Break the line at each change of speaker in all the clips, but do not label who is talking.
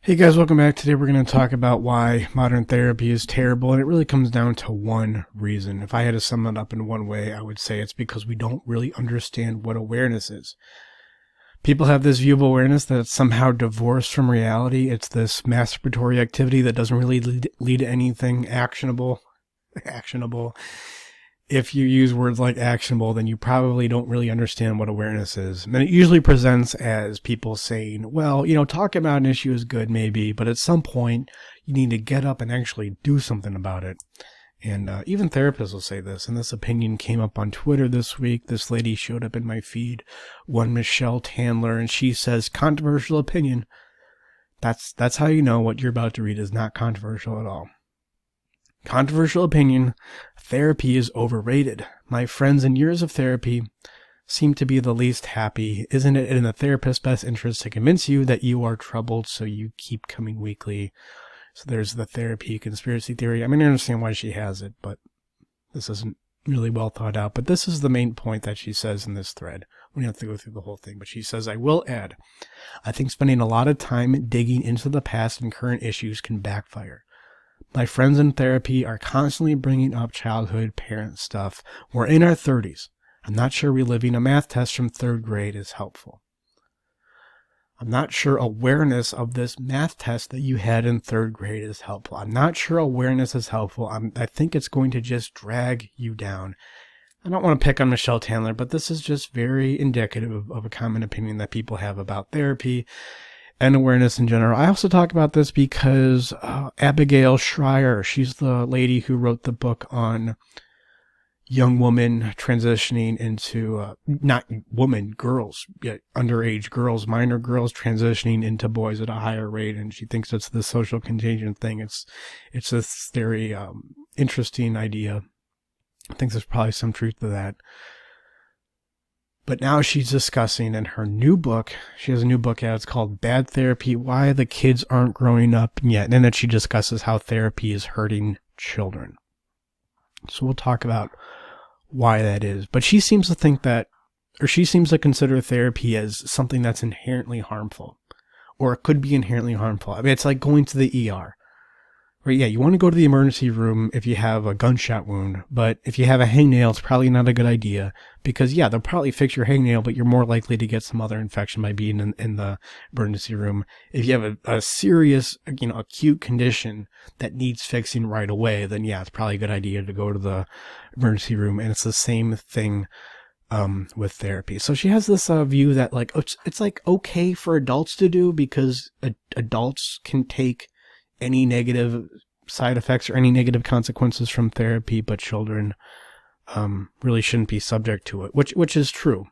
Hey guys, welcome back. Today we're going to talk about why modern therapy is terrible, and it really comes down to one reason. If I had to sum it up in one way, I would say it's because we don't really understand what awareness is. People have this view of awareness that it's somehow divorced from reality. It's this masturbatory activity that doesn't really lead to anything actionable. If you use words like actionable, then you probably don't really understand what awareness is. And it usually presents as people saying, well, talking about an issue is good maybe, but at some point you need to get up and actually do something about it. And even therapists will say this. And this opinion came up on Twitter this week. This lady showed up in my feed, one Michelle Tandler, and she says, controversial opinion. That's how you know what you're about to read is not controversial at all. Controversial opinion, therapy is overrated. My friends in years of therapy seem to be the least happy. Isn't it in the therapist's best interest to convince you that you are troubled so you keep coming weekly? So there's the therapy conspiracy theory. I mean, I understand why she has it, but this isn't really well thought out. But this is the main point that she says in this thread. We don't have to go through the whole thing, but she says, I will add, I think spending a lot of time digging into the past and current issues can backfire. My friends in therapy are constantly bringing up childhood parent stuff. We're in our 30s. I'm not sure reliving a math test from 3rd grade is helpful. I'm not sure awareness of this math test that you had in 3rd grade is helpful. I'm not sure awareness is helpful. I think it's going to just drag you down. I don't want to pick on Michelle Tandler, but this is just very indicative of a common opinion that people have about therapy and awareness in general. I also talk about this because Abigail Shrier, she's the lady who wrote the book on young women transitioning into, not women, girls, underage girls, minor girls transitioning into boys at a higher rate. And she thinks it's the social contagion thing. It's this very interesting idea. I think there's probably some truth to that. But now she's discussing in her new book, she has a new book out, it's called Bad Therapy, Why the Kids Aren't Growing Up Yet. And then she discusses how therapy is hurting children. So we'll talk about why that is. But she seems to think that, or she seems to consider therapy as something that's inherently harmful. Or it could be inherently harmful. I mean, it's like going to the ER. Right, yeah, you want to go to the emergency room if you have a gunshot wound, but if you have a hangnail, it's probably not a good idea because, yeah, they'll probably fix your hangnail, but you're more likely to get some other infection by being in the emergency room. If you have a serious, acute condition that needs fixing right away, then yeah, it's probably a good idea to go to the emergency room. And it's the same thing with therapy. So she has this view that it's like okay for adults to do because adults can take any negative side effects or any negative consequences from therapy, but children really shouldn't be subject to it, which is true.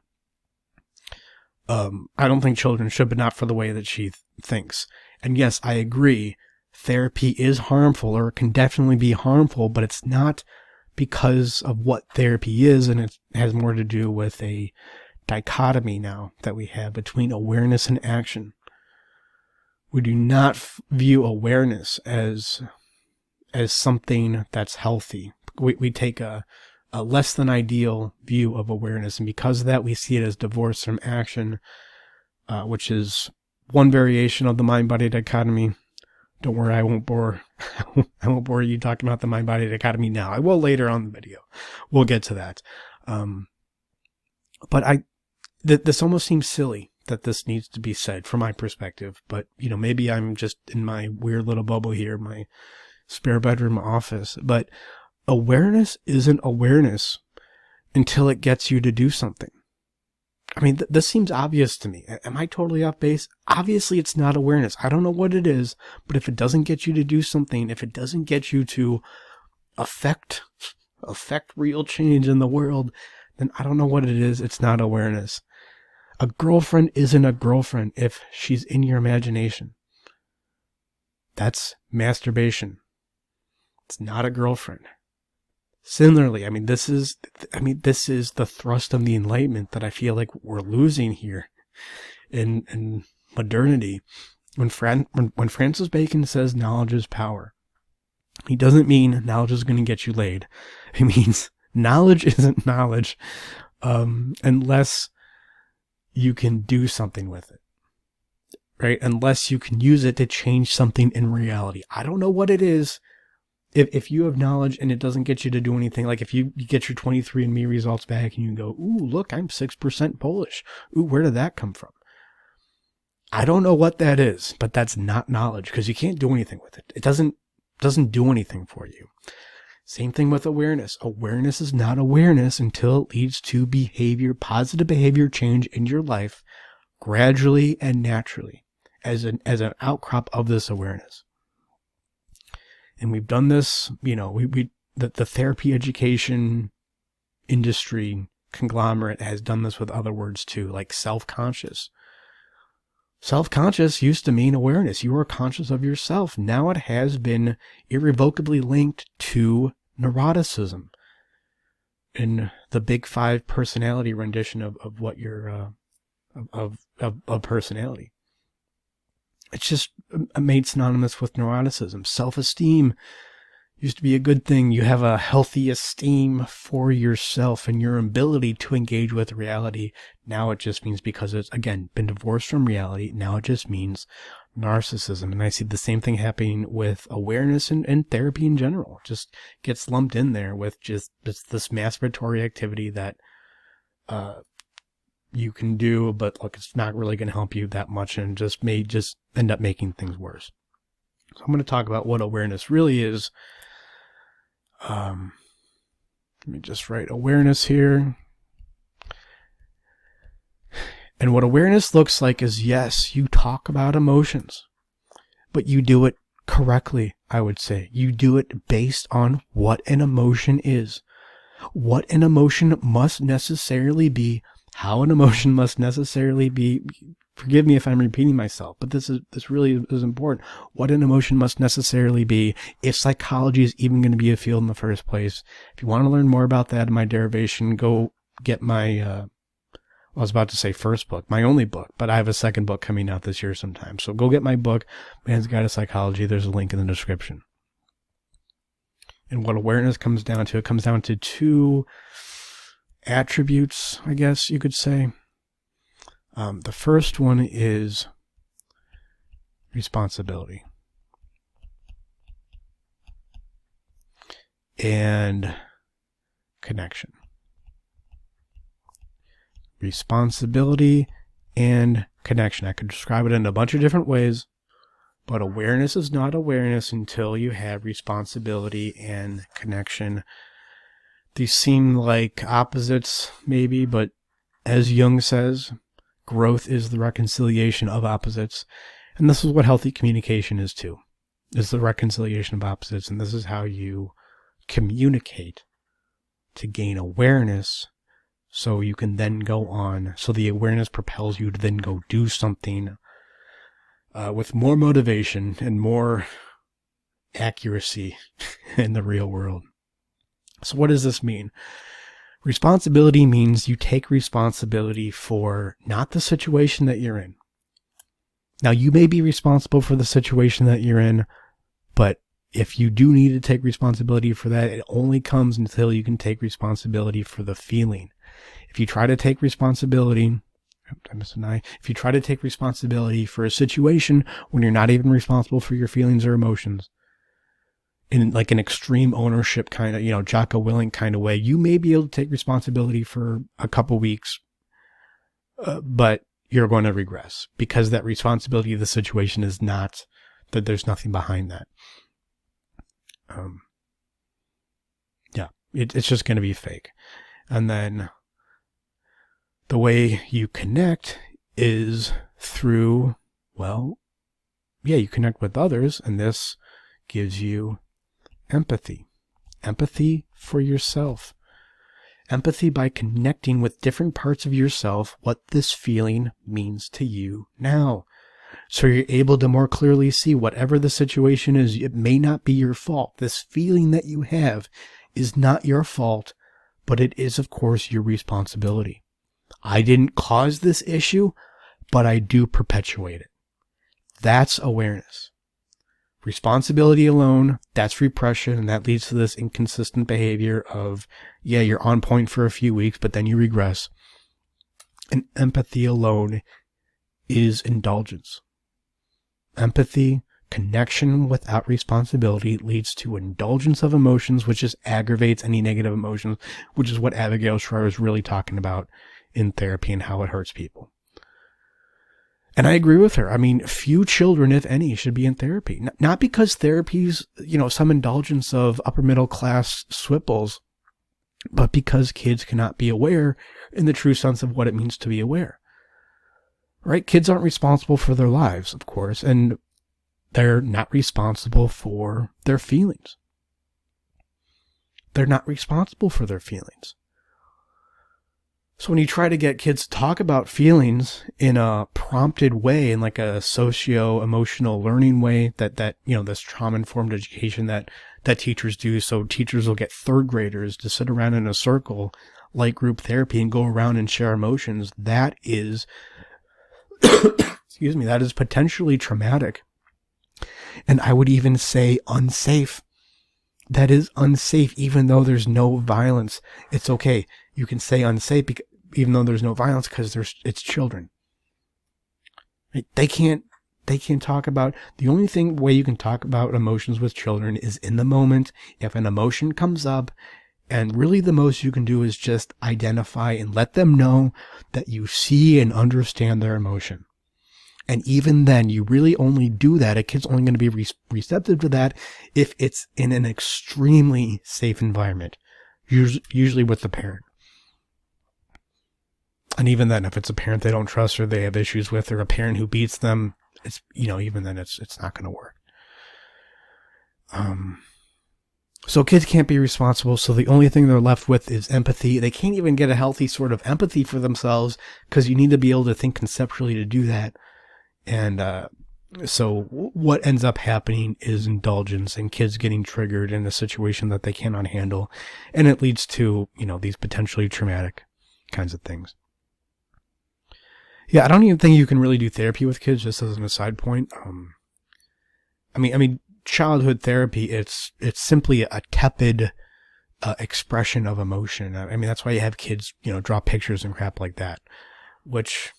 I don't think children should, but not for the way that she thinks. And yes, I agree, therapy is harmful or can definitely be harmful, but it's not because of what therapy is, and it has more to do with a dichotomy now that we have between awareness and action. We do not view awareness as something that's healthy. We take a less than ideal view of awareness, and because of that, we see it as divorced from action, which is one variation of the mind-body dichotomy. Don't worry, I won't bore you talking about the mind-body dichotomy now. I will later on in the video. We'll get to that. But this almost seems silly that this needs to be said from my perspective, but maybe I'm just in my weird little bubble here, my spare bedroom office, but awareness isn't awareness until it gets you to do something. I mean, this seems obvious to me. Am I totally off base? Obviously it's not awareness. I don't know what it is, but if it doesn't get you to do something, if it doesn't get you to affect real change in the world, then I don't know what it is. It's not awareness. A girlfriend isn't a girlfriend if she's in your imagination. That's masturbation. It's not a girlfriend. Similarly, this is the thrust of the Enlightenment that I feel like we're losing here in modernity. When Francis Bacon says knowledge is power, he doesn't mean knowledge is going to get you laid. He means knowledge isn't knowledge unless you can do something with it. right? Unless you can use it to change something in reality. I don't know what it is. If you have knowledge and it doesn't get you to do anything, like if you get your 23andMe results back and you go, ooh, look, I'm 6% Polish. Ooh, where did that come from? I don't know what that is, but that's not knowledge because you can't do anything with it. It doesn't do anything for you. Same thing with awareness. Awareness is not awareness until it leads to behavior, positive behavior change in your life gradually and naturally as an outcrop of this awareness. And we've done this, the therapy education industry conglomerate has done this with other words too, like self-conscious. Self-conscious used to mean awareness. You were conscious of yourself. Now it has been irrevocably linked to neuroticism in the Big Five personality rendition of what your of personality. It's just made synonymous with neuroticism. Self-esteem used to be a good thing. You have a healthy esteem for yourself and your ability to engage with reality. Now it just means, because it's, again, been divorced from reality, now it just means narcissism. And I see the same thing happening with awareness and therapy in general. It just gets lumped in there with just this masturbatory activity that you can do, but look, it's not really going to help you that much and just may just end up making things worse. So I'm going to talk about what awareness really is. Let me just write awareness here. And what awareness looks like is, yes, you talk about emotions, but you do it correctly, I would say. You do it based on what an emotion is, what an emotion must necessarily be, how an emotion must necessarily be. Forgive me if I'm repeating myself, but this really is important. What an emotion must necessarily be, if psychology is even going to be a field in the first place. If you want to learn more about that in my derivation, go get my, I was about to say first book, my only book, but I have a second book coming out this year sometime. So go get my book, Man's Guide to Psychology. There's a link in the description. And what awareness comes down to, it comes down to two attributes, I guess you could say. The first one is responsibility and connection. Responsibility and connection. I could describe it in a bunch of different ways, but awareness is not awareness until you have responsibility and connection. These seem like opposites, maybe, but as Jung says, growth is the reconciliation of opposites. And this is what healthy communication is too, is the reconciliation of opposites. And this is how you communicate to gain awareness, so you can then go on. So the awareness propels you to then go do something with more motivation and more accuracy in the real world. So what does this mean? Responsibility means you take responsibility for not the situation that you're in. Now, you may be responsible for the situation that you're in, but if you do need to take responsibility for that, it only comes until you can take responsibility for the feeling. If you try to take responsibility, if you try to take responsibility for a situation when you're not even responsible for your feelings or emotions, in like an extreme ownership kind of, Jocko Willink kind of way, you may be able to take responsibility for a couple weeks, but you're going to regress because that responsibility of the situation is not, that there's nothing behind that. It's just going to be fake. And then the way you connect is through, you connect with others, and this gives you empathy. Empathy for yourself. Empathy by connecting with different parts of yourself, what this feeling means to you now. So you're able to more clearly see whatever the situation is, it may not be your fault. This feeling that you have is not your fault, but it is, of course, your responsibility. I didn't cause this issue, but I do perpetuate it. That's awareness. Responsibility alone, that's repression, and that leads to this inconsistent behavior of, you're on point for a few weeks, but then you regress. And empathy alone is indulgence. empathy, connection without responsibility leads to indulgence of emotions, which just aggravates any negative emotions, which is what Abigail Shrier is really talking about in therapy and how it hurts people. And I agree with her. I mean, few children, if any, should be in therapy. Not because therapy's, some indulgence of upper middle class swipples, but because kids cannot be aware in the true sense of what it means to be aware. Right? Kids aren't responsible for their lives, of course, and they're not responsible for their feelings. They're not responsible for their feelings. So when you try to get kids to talk about feelings in a prompted way, in like a socio-emotional learning way, that this trauma-informed education that teachers do, so teachers will get third graders to sit around in a circle like group therapy and go around and share emotions, that is, excuse me, that is potentially traumatic. And I would even say unsafe. That is unsafe, even though there's no violence. It's okay. You can say unsafe even though there's no violence because it's children. They can't talk about, the only way you can talk about emotions with children is in the moment. If an emotion comes up, and really the most you can do is just identify and let them know that you see and understand their emotion. And even then, you really only do that. A kid's only going to be receptive to that if it's in an extremely safe environment, usually with the parent. And even then, if it's a parent they don't trust or they have issues with, or a parent who beats them, it's, even then it's not going to work. So kids can't be responsible. So the only thing they're left with is empathy. They can't even get a healthy sort of empathy for themselves because you need to be able to think conceptually to do that. And so what ends up happening is indulgence and kids getting triggered in a situation that they cannot handle. And it leads to, these potentially traumatic kinds of things. Yeah, I don't even think you can really do therapy with kids, just as an aside point. I mean, childhood therapy, it's simply a tepid expression of emotion. I mean, that's why you have kids, draw pictures and crap like that, which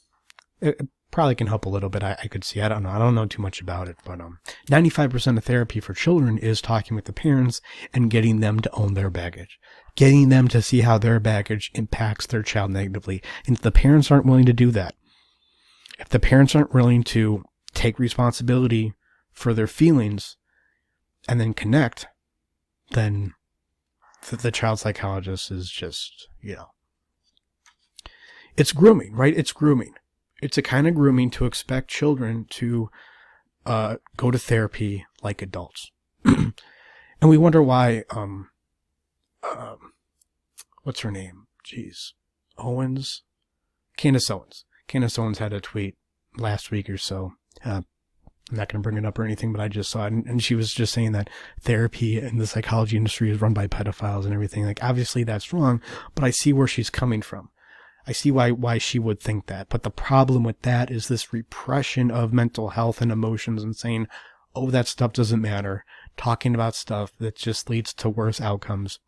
it probably can help a little bit. I could see. I don't know. I don't know too much about it, but 95% of therapy for children is talking with the parents and getting them to own their baggage, getting them to see how their baggage impacts their child negatively. And if the parents aren't willing to do that, if the parents aren't willing to take responsibility for their feelings and then connect, then the child psychologist is just, it's grooming, right? It's grooming. It's a kind of grooming to expect children to go to therapy like adults. And we wonder why, what's her name? Jeez. Candace Owens. Candace Owens had a tweet last week or so. I'm not going to bring it up or anything, but I just saw it. And she was just saying that therapy in the psychology industry is run by pedophiles and everything. Like, obviously that's wrong, but I see where she's coming from. I see why she would think that. But the problem with that is this repression of mental health and emotions and saying, oh, that stuff doesn't matter. Talking about stuff that just leads to worse outcomes.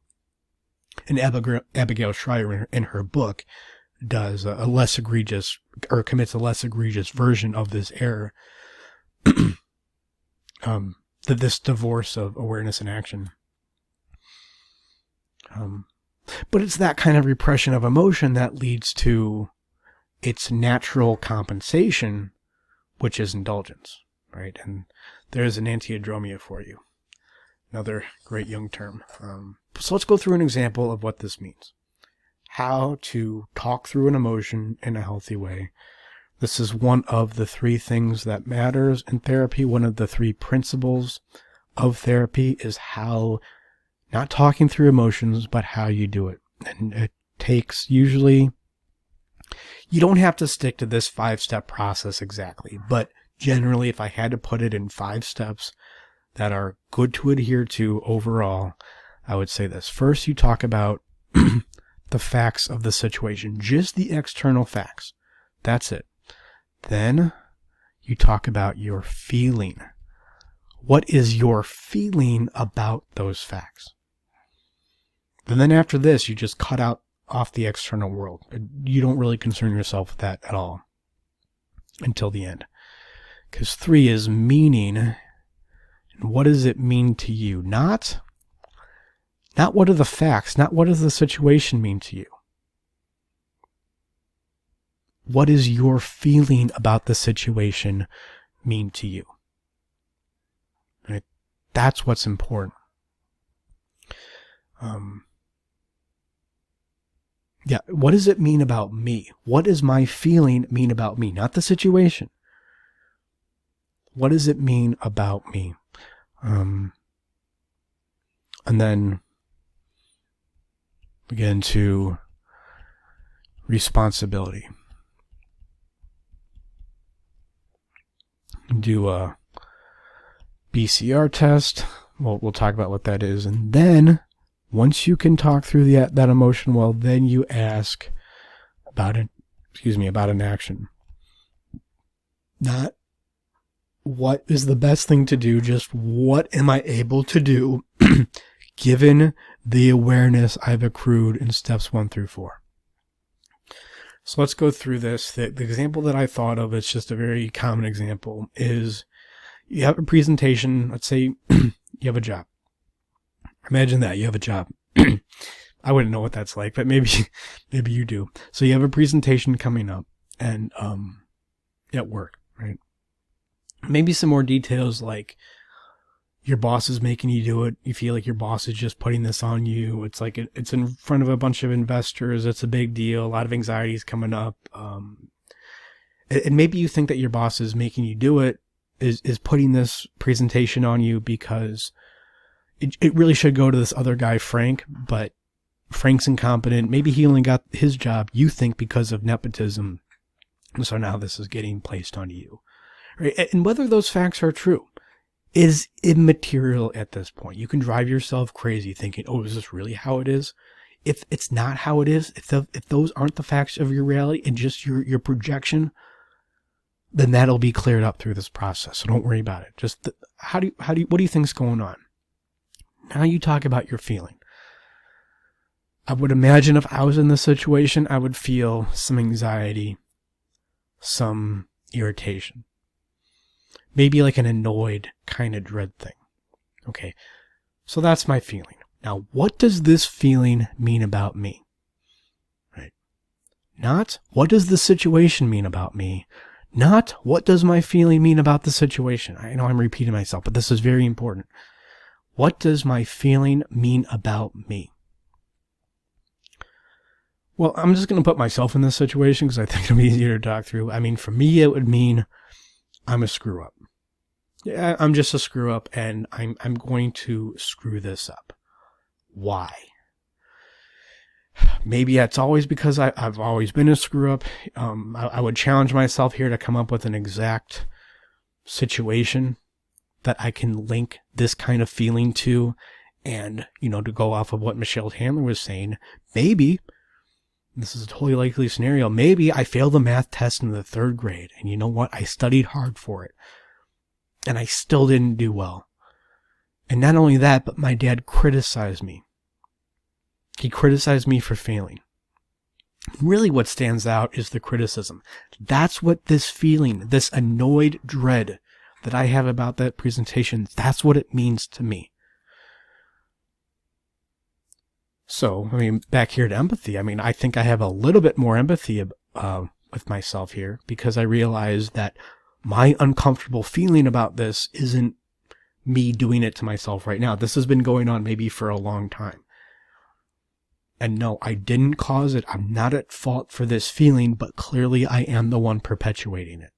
And Abigail Shrier in her book does a less egregious, or commits a less egregious version of this error. This divorce of awareness and action. But it's that kind of repression of emotion that leads to its natural compensation, which is indulgence, right? And there's an antiadromia for you. Another great Jung term. So let's go through an example of what this means. How to talk through an emotion in a healthy way. This is one of the three things that matters in therapy. One of the three principles of therapy is how, not talking through emotions, but how you do it. And it takes usually, you don't have to stick to this 5-step process exactly, but generally if I had to put it in 5 steps that are good to adhere to overall, I would say this. First, you talk about the facts of the situation, just the external facts. That's it. Then you talk about your feeling. What is your feeling about those facts? And then after this, you just cut off the external world. You don't really concern yourself with that at all until the end. Because 3 is meaning. And what does it mean to you? Not what are the facts, not what does the situation mean to you. What is your feeling about the situation mean to you? Right? That's what's important. What does it mean about me? What does my feeling mean about me? Not the situation. What does it mean about me? And then we get into responsibility. Do a BCR test. We'll talk about what that is. And then once you can talk through that emotion well, then you ask about an action. Not what is the best thing to do, just what am I able to do given the awareness I've accrued in steps 1 through 4. So let's go through this. The example that I thought of, it's just a very common example, is you have a presentation. Let's say you have a job. Imagine that you have a job. I wouldn't know what that's like, but maybe you do. So you have a presentation coming up and at work, right? Maybe some more details like your boss is making you do it. You feel like your boss is just putting this on you. It's like it's in front of a bunch of investors. It's a big deal. A lot of anxiety is coming up. And maybe you think that your boss is making you do it, is putting this presentation on you because it really should go to this other guy, Frank, but Frank's incompetent. Maybe he only got his job, you think, because of nepotism. So now this is getting placed on you. Right? And whether those facts are true is immaterial at this point. You can drive yourself crazy thinking, oh, is this really how it is? If it's not how it is, if those aren't the facts of your reality and just your projection, then that'll be cleared up through this process. So don't worry about it. Just what do you think's going on? Now you talk about your feeling. I would imagine if I was in this situation, I would feel some anxiety, some irritation. Maybe like an annoyed kind of dread thing. Okay, so that's my feeling. Now, what does this feeling mean about me? Right? Not what does the situation mean about me? Not what does my feeling mean about the situation? I know I'm repeating myself, but this is very important. What does my feeling mean about me? Well, I'm just going to put myself in this situation because I think it'll be easier to talk through. I mean, for me, it would mean I'm a screw up. Yeah, I'm just a screw up, and I'm going to screw this up. Why? Maybe that's always because I've always been a screw up. I would challenge myself here to come up with an exact situation that I can link this kind of feeling to, and, to go off of what Michelle Handler was saying, maybe, this is a totally likely scenario, maybe I failed the math test in the 3rd grade, and you know what? I studied hard for it, and I still didn't do well. And not only that, but my dad criticized me. He criticized me for failing. Really what stands out is the criticism. That's what this feeling, this annoyed dread that I have about that presentation, that's what it means to me. So, back here to empathy, I think I have a little bit more empathy with myself here because I realize that my uncomfortable feeling about this isn't me doing it to myself right now. This has been going on maybe for a long time. And no, I didn't cause it. I'm not at fault for this feeling, but clearly I am the one perpetuating it.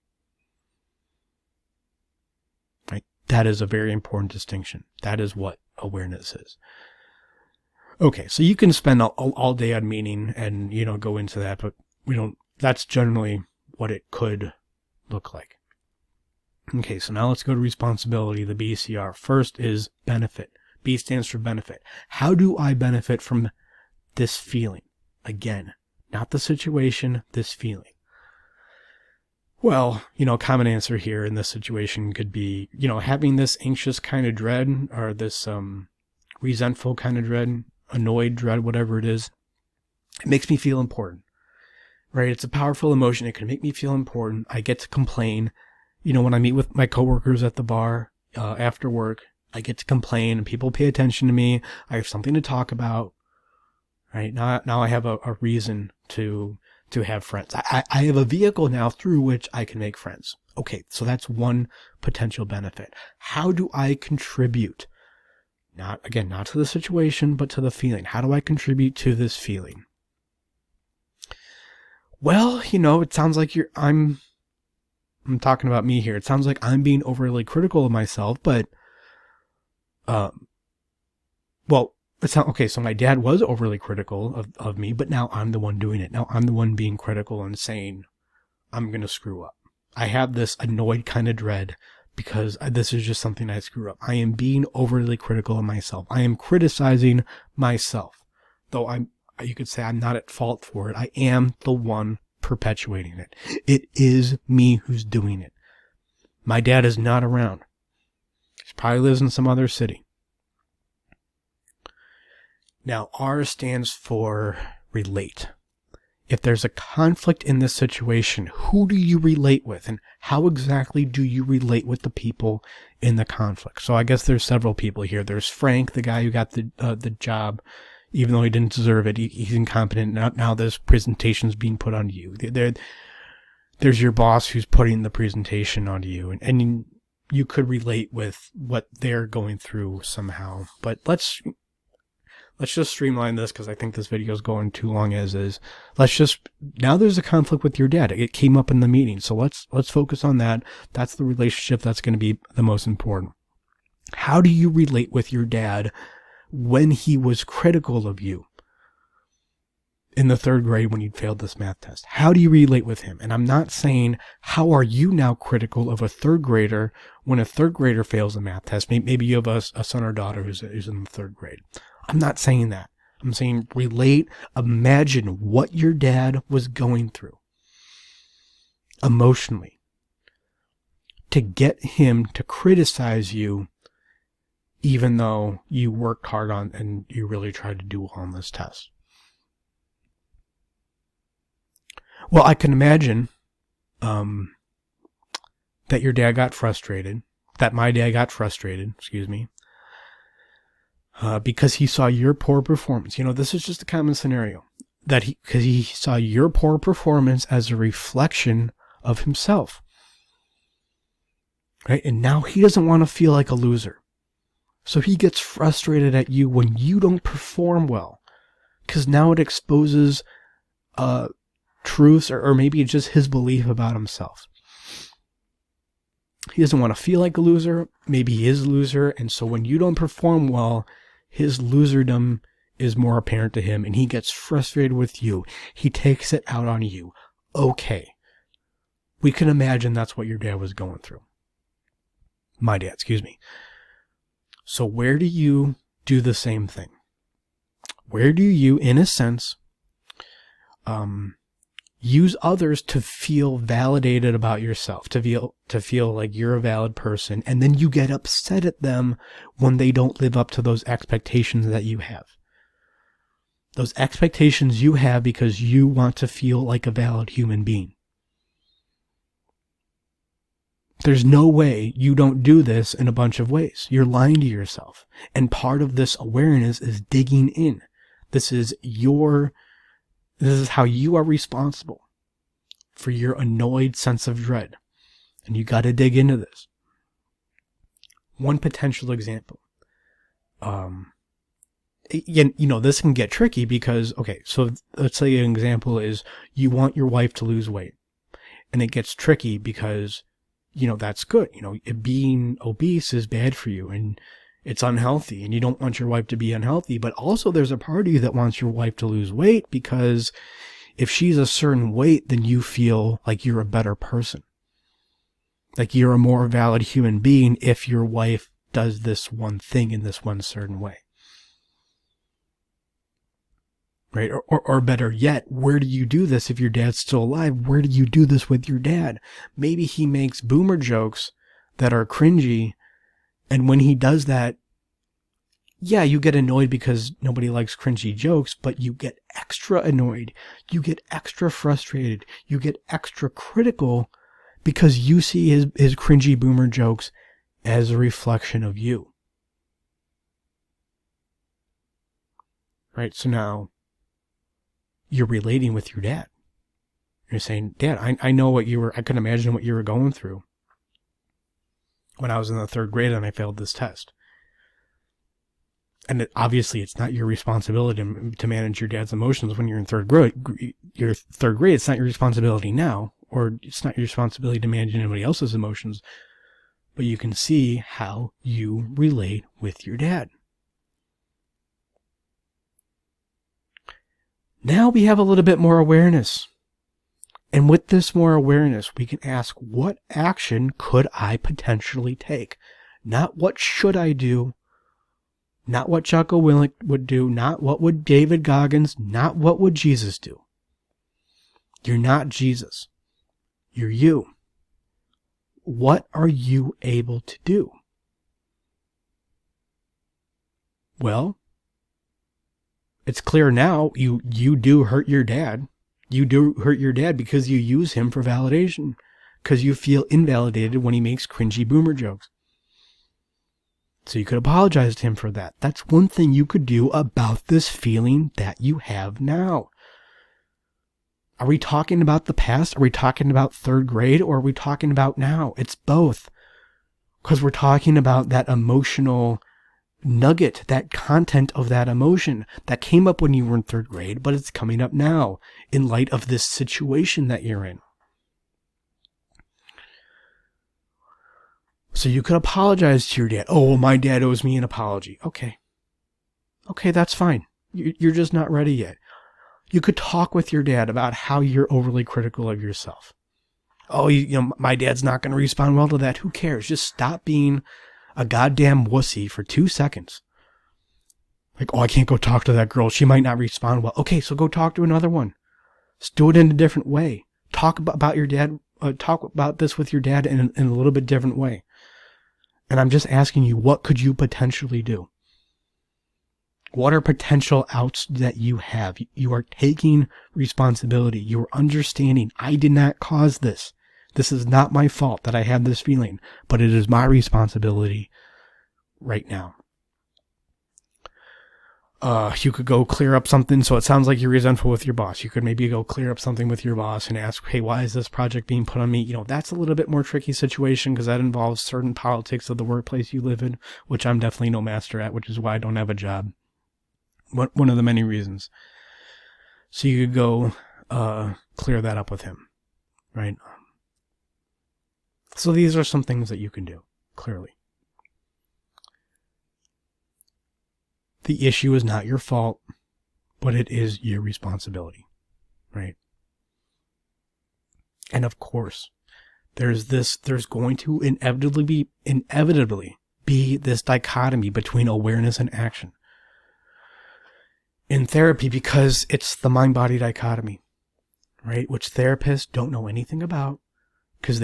Right? That is a very important distinction. That is what awareness is. Okay, so you can spend all day on meaning and, go into that, but that's generally what it could look like. Okay, so now let's go to responsibility, the BCR. First is benefit. B stands for benefit. How do I benefit from this feeling? Again, not the situation, this feeling. Well, common answer here in this situation could be, having this anxious kind of dread or this resentful kind of dread, annoyed dread, whatever it is. It makes me feel important, right? It's a powerful emotion. It can make me feel important. I get to complain. when I meet with my coworkers at the bar after work, I get to complain and people pay attention to me. I have something to talk about. Right now I have a reason to have friends. I have a vehicle now through which I can make friends. Okay, so that's one potential benefit. How do I contribute? Not to the situation, but to the feeling. How do I contribute to this feeling? Well, it sounds like I'm talking about me here. It sounds like I'm being overly critical of myself, but, well, it's not, okay, so my dad was overly critical of me, but now I'm the one doing it. Now I'm the one being critical and saying, I'm going to screw up. I have this annoyed kind of dread because this is just something I screw up. I am being overly critical of myself. I am criticizing myself. Though you could say I'm not at fault for it. I am the one perpetuating it. It is me who's doing it. My dad is not around. He probably lives in some other city. Now, R stands for relate. If there's a conflict in this situation, who do you relate with, and how exactly do you relate with the people in the conflict? So I guess there's several people here. There's Frank, the guy who got the job, even though he didn't deserve it. He's incompetent. Now this presentation's being put on you. There's your boss who's putting the presentation on you, and you could relate with what they're going through somehow. But let's just streamline this because I think this video is going too long as is. Now there's a conflict with your dad. It came up in the meeting. So let's focus on that. That's the relationship that's going to be the most important. How do you relate with your dad when he was critical of you in the 3rd grade when you failed this math test? How do you relate with him? And I'm not saying, how are you now critical of a 3rd grader when a 3rd grader fails a math test? Maybe you have a son or daughter who's in the 3rd grade. I'm not saying that. I'm saying relate, imagine what your dad was going through emotionally to get him to criticize you even though you worked hard on and you really tried to do well on this test. Well, I can imagine that your dad got frustrated, that my dad got frustrated, because he saw your poor performance. This is just a common scenario. Because he saw your poor performance as a reflection of himself. Right? And now he doesn't want to feel like a loser. So he gets frustrated at you when you don't perform well. Because now it exposes truths or maybe just his belief about himself. He doesn't want to feel like a loser. Maybe he is a loser. And so when you don't perform well, his loserdom is more apparent to him and he gets frustrated with you. He takes it out on you. Okay. We can imagine that's what your dad was going through. My dad, So where do you do the same thing? Where do you, in a sense, use others to feel validated about yourself, to feel like you're a valid person, and then you get upset at them when they don't live up to those expectations that you have. Those expectations you have because you want to feel like a valid human being. There's no way you don't do this in a bunch of ways. You're lying to yourself. And part of this awareness is digging in. This is how you are responsible for your annoyed sense of dread. And you got to dig into this. One potential example. This can get tricky because, okay, so let's say an example is you want your wife to lose weight. And it gets tricky because, that's good. Being obese is bad for you and it's unhealthy and you don't want your wife to be unhealthy. But also there's a part of you that wants your wife to lose weight because if she's a certain weight, then you feel like you're a better person. Like you're a more valid human being if your wife does this one thing in this one certain way. Right? Or better yet, where do you do this if your dad's still alive? Where do you do this with your dad? Maybe he makes boomer jokes that are cringy. And when he does that, yeah, you get annoyed because nobody likes cringy jokes, but you get extra annoyed. You get extra frustrated. You get extra critical because you see his cringy boomer jokes as a reflection of you. Right? So now you're relating with your dad. You're saying, Dad, I know I can imagine what you were going through when I was in the 3rd grade and I failed this test. And obviously it's not your responsibility to manage your dad's emotions when you're in 3rd grade. It's not your responsibility now, or it's not your responsibility to manage anybody else's emotions, but you can see how you relate with your dad. Now we have a little bit more awareness. And with this more awareness, we can ask, what action could I potentially take? Not what should I do? Not what Jocko Willink would do. Not what would David Goggins. Not what would Jesus do. You're not Jesus. You're you. What are you able to do? Well, it's clear now you do hurt your dad. You do hurt your dad because you use him for validation, because you feel invalidated when he makes cringy boomer jokes. So you could apologize to him for that. That's one thing you could do about this feeling that you have now. Are we talking about the past? Are we talking about 3rd grade? Or are we talking about now? It's both. Because we're talking about that emotional nugget, that content of that emotion that came up when you were in 3rd grade, but it's coming up now in light of this situation that you're in. So you could apologize to your dad. Oh, well, my dad owes me an apology. Okay, that's fine. You're just not ready yet. You could talk with your dad about how you're overly critical of yourself. Oh, my dad's not going to respond well to that. Who cares? Just stop being a goddamn wussy for 2 seconds. Like, oh, I can't go talk to that girl. She might not respond well. Okay, so go talk to another one. Just do it in a different way. Talk about your dad. Talk about this with your dad in a little bit different way. And I'm just asking you, what could you potentially do? What are potential outs that you have? You are taking responsibility. You are understanding, I did not cause this. This is not my fault that I have this feeling, but it is my responsibility right now. You could go clear up something. So it sounds like you're resentful with your boss. You could maybe go clear up something with your boss and ask, hey, why is this project being put on me? That's a little bit more tricky situation because that involves certain politics of the workplace you live in, which I'm definitely no master at, which is why I don't have a job. One of the many reasons. So you could go clear that up with him, right? So these are some things that you can do, clearly. The issue is not your fault, but it is your responsibility, right? And of course, there's going to inevitably be this dichotomy between awareness and action in therapy, because it's the mind-body dichotomy, right? Which therapists don't know anything about, because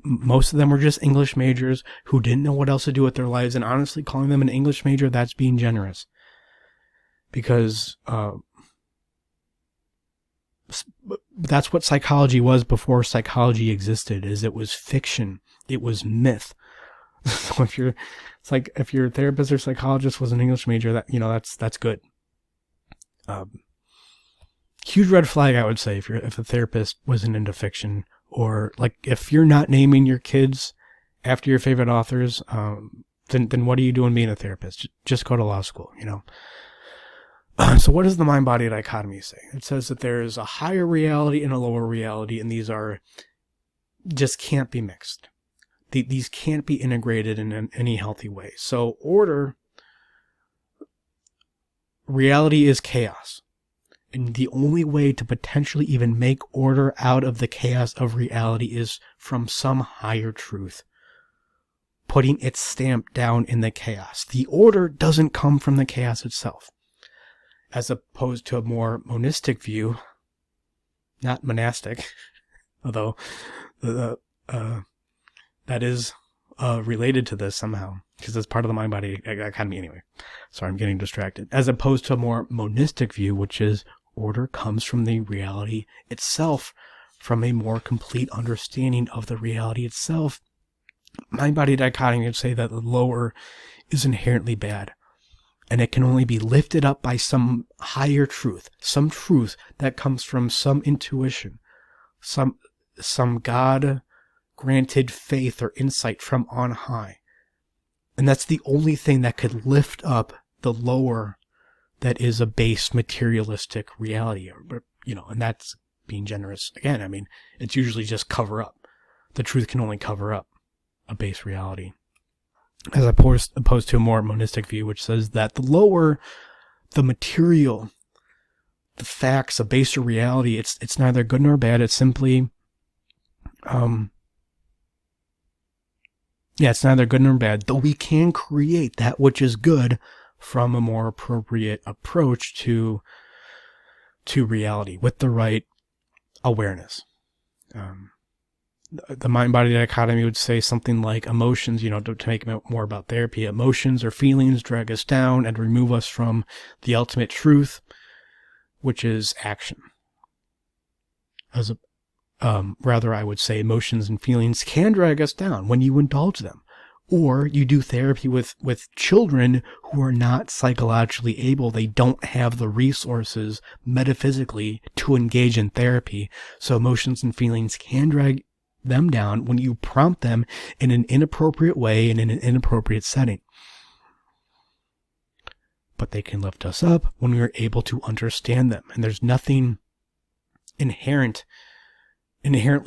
most of them were just English majors who didn't know what else to do with their lives. And honestly, calling them an English major, that's being generous. Because that's what psychology was before psychology existed, is it was fiction. It was myth. So if your therapist or psychologist was an English major, that's good. Huge red flag, I would say, if a therapist wasn't into fiction, or like if you're not naming your kids after your favorite authors, then what are you doing being a therapist? Just go to law school, So what does the mind-body dichotomy say? It says that there is a higher reality and a lower reality, and these just can't be mixed. These can't be integrated in any healthy way. So reality is chaos. And the only way to potentially even make order out of the chaos of reality is from some higher truth, putting its stamp down in the chaos. The order doesn't come from the chaos itself. As opposed to a more monistic view, not monastic, although that is related to this somehow, because it's part of the mind-body dichotomy anyway. Sorry, I'm getting distracted. As opposed to a more monistic view, which is order comes from the reality itself, from a more complete understanding of the reality itself. Mind-body dichotomy would say that the lower is inherently bad, and it can only be lifted up by some higher truth, some truth that comes from some intuition, some God-granted faith or insight from on high. And that's the only thing that could lift up the lower that is a base materialistic reality. And that's being generous. Again, I mean, it's usually just cover up. The truth can only cover up a base reality. As opposed to a more monistic view, which says that the lower, the material, the facts, a baser reality, it's neither good nor bad. It's simply, it's neither good nor bad, though we can create that which is good from a more appropriate approach to reality with the right awareness. The mind-body dichotomy would say something like emotions, to make it more about therapy, emotions or feelings drag us down and remove us from the ultimate truth, which is action. Rather, I would say emotions and feelings can drag us down when you indulge them. Or you do therapy with children who are not psychologically able. They don't have the resources metaphysically to engage in therapy. So emotions and feelings can drag them down when you prompt them in an inappropriate way and in an inappropriate setting. But they can lift us up when we are able to understand them. And there's nothing inherently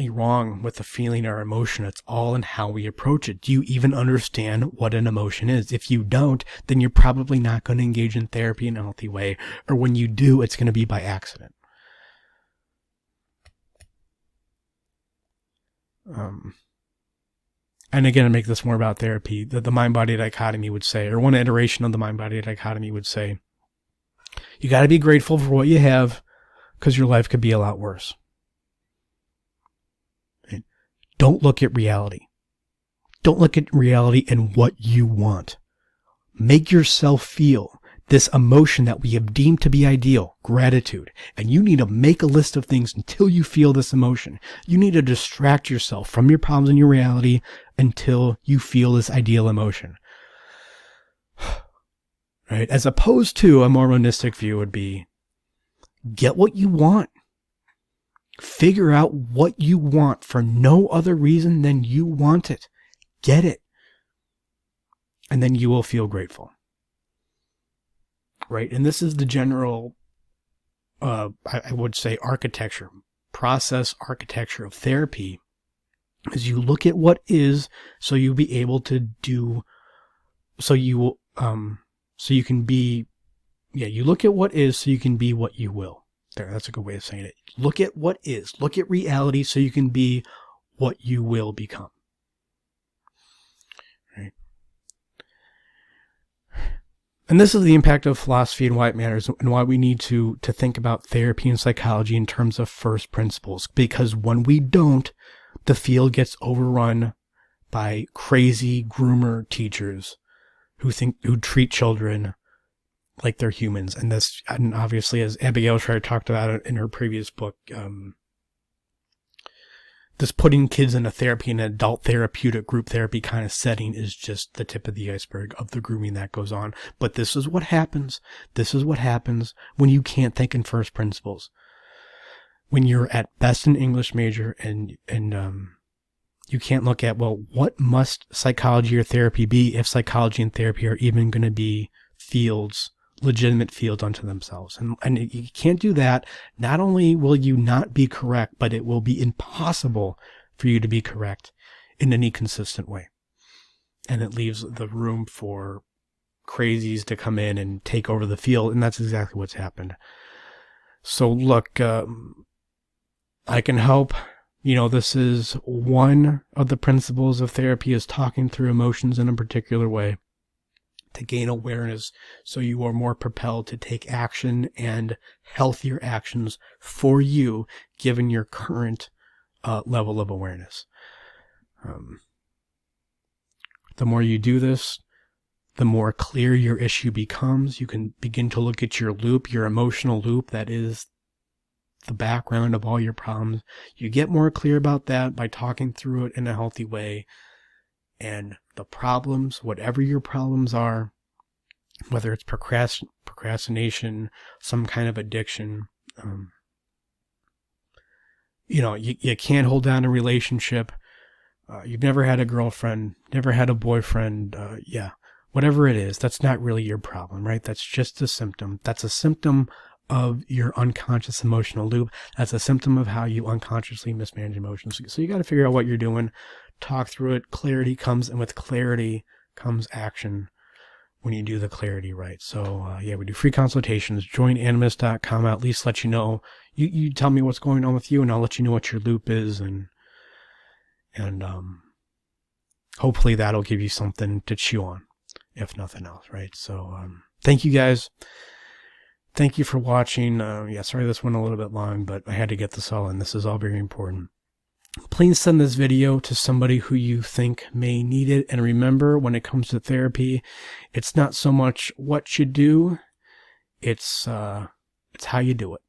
wrong with a feeling or emotion. It's all in how we approach it. Do you even understand what an emotion is? If you don't, then you're probably not going to engage in therapy in a healthy way. Or when you do, it's going to be by accident. And again, to make this more about therapy, the mind-body dichotomy would say, or one iteration of the mind-body dichotomy would say, you got to be grateful for what you have because your life could be a lot worse. Don't look at reality. Don't look at reality and what you want. Make yourself feel this emotion that we have deemed to be ideal, gratitude. And you need to make a list of things until you feel this emotion. You need to distract yourself from your problems and your reality until you feel this ideal emotion. Right? As opposed to a more monistic view would be, get what you want. Figure out what you want for no other reason than you want it. Get it. And then you will feel grateful. Right? And this is the general, I would say, process architecture of therapy, is you look at what is, so you'll be able to do, you look at what is so you can be what you will. There, that's a good way of saying it. Look at what is. Look at reality so you can be what you will become. Right? And this is the impact of philosophy and why it matters, and why we need to think about therapy and psychology in terms of first principles. Because when we don't, the field gets overrun by crazy groomer teachers who treat children like they're humans. And obviously, as Abigail Shrier talked about in her previous book, this putting kids in an adult therapeutic group therapy kind of setting is just the tip of the iceberg of the grooming that goes on. But this is what happens. This is what happens when you can't think in first principles. When you're at best an English major and you can't look at, well, what must psychology or therapy be if psychology and therapy are even going to be legitimate fields unto themselves. And you can't do that. Not only will you not be correct, but it will be impossible for you to be correct in any consistent way. And it leaves the room for crazies to come in and take over the field. And that's exactly what's happened. So look, I can help. This is one of the principles of therapy, is talking through emotions in a particular way to gain awareness so you are more propelled to take action and healthier actions for you, given your current level of awareness. The more you do this, the more clear your issue becomes. You can begin to look at your loop, your emotional loop that is the background of all your problems. You get more clear about that by talking through it in a healthy way. And the problems, whatever your problems are, whether it's procrastination, some kind of addiction, you can't hold down a relationship. You've never had a girlfriend, never had a boyfriend. Whatever it is, that's not really your problem, right? That's just a symptom. That's a symptom of your unconscious emotional loop. That's a symptom of how you unconsciously mismanage emotions. So you got to figure out what you're doing, talk through it. Clarity comes, and with clarity comes action when you do the clarity right. So we do free consultations. Join animist.com. I'll at least let you know. You tell me what's going on with you, and I'll let you know what your loop is, and hopefully that'll give you something to chew on, if nothing else, right? So thank you guys. Thank you for watching. Sorry this went a little bit long, but I had to get this all in. This is all very important. Please send this video to somebody who you think may need it. And remember, when it comes to therapy, it's not so much what you do, it's how you do it.